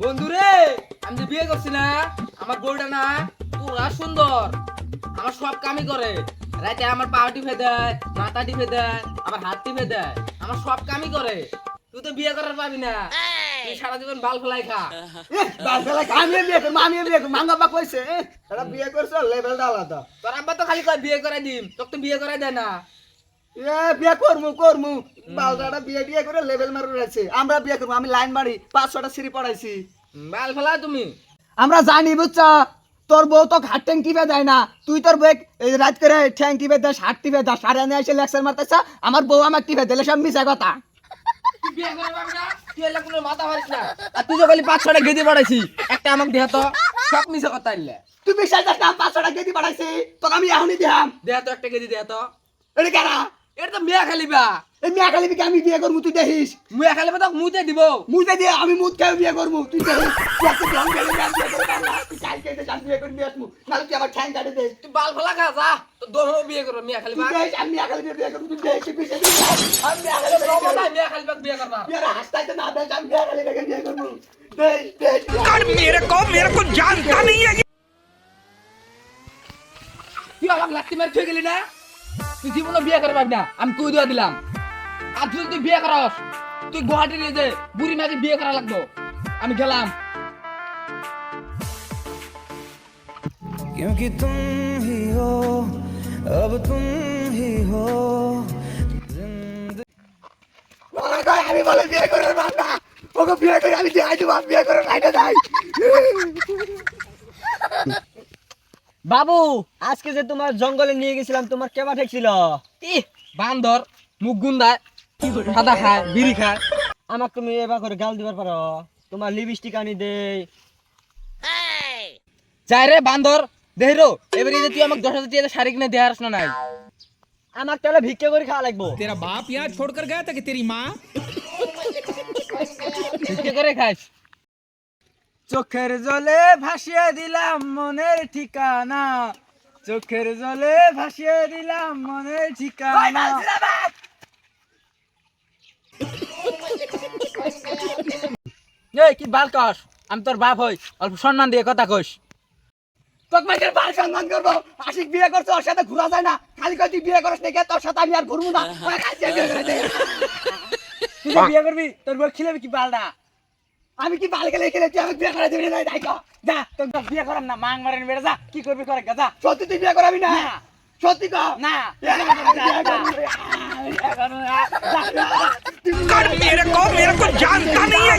বন্ধুরে, আমি যে বিয়ে করছি না, আমার বউটা না পুরা সুন্দর। আমার সব কামই করে। রাতে আমার পা টিপে দেয়, মাথা টিপে দেয়, আমার হাত টিপে দেয়। আমার সব কামই করে। তুই তো বিয়ে করার পাবি না, তুই সারা জীবন বাল ফেলাই খা। বাল ফেলা আমিও বিয়ে করবো, আমিও বিয়ে করবো। মাঙ্গা বা কইছে এটা বিয়ে করছে লেভেলটা আলাদা। তোর আব্বা তো খালি কয় বিয়ে করাই দিম, তোকে তো বিয়ে করাই দেয় না। বিয়ে করমু বালদাটা বিয়ে টিয়ে করে লেভেল মারু রয়েছে। আমরা বিয়ে করবো, আমি লাইন মারি 5-6টা সিঁড়ি পড়াইছি। বাল ফেলা তুমি। আমরা জানি বুঝছা, তোর বউ তো ঘাট ট্যাং টিপে দেয় না। তুই তোর বউ রাত করে ঠ্যাং টিপে দেয়, হাত টিপে দেয়, সারে নিয়ে এসে লেকচার মারতেছ। আমার বউ আমাকে টিপে দিলে সব মিশা কথা। তুই বিয়ে করে পাবি না, তুই এলে কোনো মাথা মারিস না। আর তুই যে খালি 5-6টা গেদি পড়াইছি, একটা আমাকে দেহ তো। সব মিশে কথা আইলে তুই বিশ্বাস করছ না? 5-6টা গেদি পাঠাইছি, তোকে আমি এখনই দিলাম। দেহ তো, একটা গেদি দেহ তো। এটা কেনা এটা তো মেয়া খালিবা। এই মেয়ে খালি আমি বিয়ে করবো, তুই দেখিস। মুয়া খালিবা তো মুতে দিব। মুজে দিয়ে আমি মুদ খেয়ে বিয়ে করবো, তুই দেখিস। তুই একটা ঢং খেলে বিয়ে করবি না, তুই কালকে এসে আমি বিয়ে করে নিয়ে আসবো, নাহলে তুই আমার ঠ্যাং কাটে দে। তুই বাল ফেলা খা যা, তো দোনো বিয়ে করো মিয়া খালিবা। তুই দেখিস আমি মেয়ে খালি বিয়ে করবো, তুই দেখিস। তুই বিশ্বাস করছ না? আমি মেয়ে খালি বিয়ে করবো। মিয়া খালিবা বিয়ে করবা। বিয়ে হাসতাইতে না দেখ, আমি মেয়ে খালি বিয়ে করবো। দেখ দেখ मेरे को जानता नहीं है। তুই আমাকে লাত্তি মার খেয়ে গেলি না, তুই জীবনে বিয়ে করবি না, আমি কই দেওয়া দিলাম। আর যদি তুই বিয়ে করস, তুই গুয়াহাটি নিয়ে যে বুড়ি মাঝে বিয়ে করা লাগতো। আমি গেলাম। क्योंकि तुम ही हो, अब तुम ही हो। মনে কর আমি বলে বিয়ে করার বান্দা, ওকে বিয়ে করে আমি দেখাই দেবো, আমি বিয়ে করার লাইনে যাই। বাবু, আজকে যে তোমার জঙ্গলে নিয়ে গেছিলাম, তোমার কেমন ঠেকছিল? ইহ, বান্দর মুখ গুন্দায়, সাদা খায়, বিড়ি খায়। আমাকে তুমি এবার করে গাল দিবার পারো, তোমার লিপস্টিক আনি দে। যাই রে বান্দর, দেহরো এবারে যে তুই আমাকে 10,000 টাকা শাড়ি কিনে দেয়ার না নাই। আমাকে তাহলে ভিক্ষা করে খাওয়া লাগবো। तेरा बाप यहाँ छोड़कर गया था कि तेरी माँ? কি করে খাস? চোখের জলে ভাসিয়ে দিলাম মনের ঠিকানা, চোখের জলে ভাসিয়ে দিলাম মনের ঠিকানা। এই কি বাল কস? আমি তোর বাপ হই, অল্প সম্মান দিয়ে কথা কইস। তোকে মাইকের বাল সম্মান করবো। আশিক বিয়ে করছে, ওর সাথে ঘোরা যায় না। খালি কই তুই বিয়ে করছ নাকি, তোর সাথে আমি আর ঘুরবো না। তুই যে বিয়ে করবি, তোর বউ খিলেবি কি বালটা? আমি কি বাল গেলে খেলে তুই আমাকে বিয়ে করে দিবি না? তাই যা, তোর তো বিয়ে করাম না, মাং মারেন বেড়ে যা, কি করবি করে যা। সত্যি তুই বিয়ে করাবি না? না। সত্যি কর না, मेरे को जानता नहीं है।